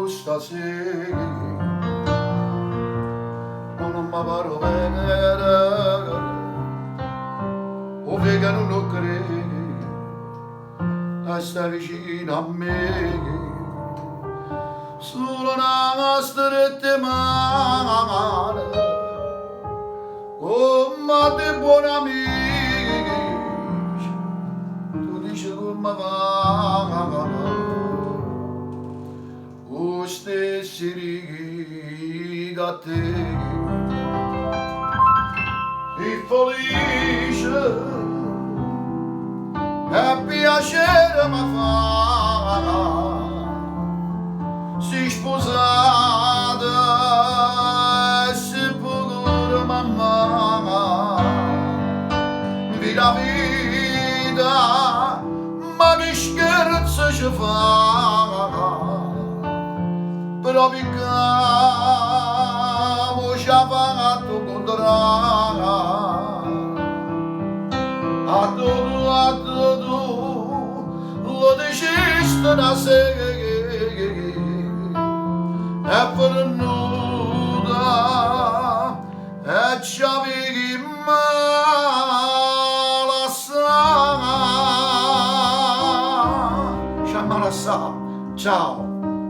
stasera non mi pare bene o vegano non crede a sta vicino a me solo una stretta mano oh ma te buon amici tu dici come va o stessi riga a te e felice e piacere mi fa si sposata e si pure mamma vita vita ma che scherzo ci fa però picchiamo ci ha fatto contrario a tutto lo dicesti da sé è venuta e ci avevi malassata ciao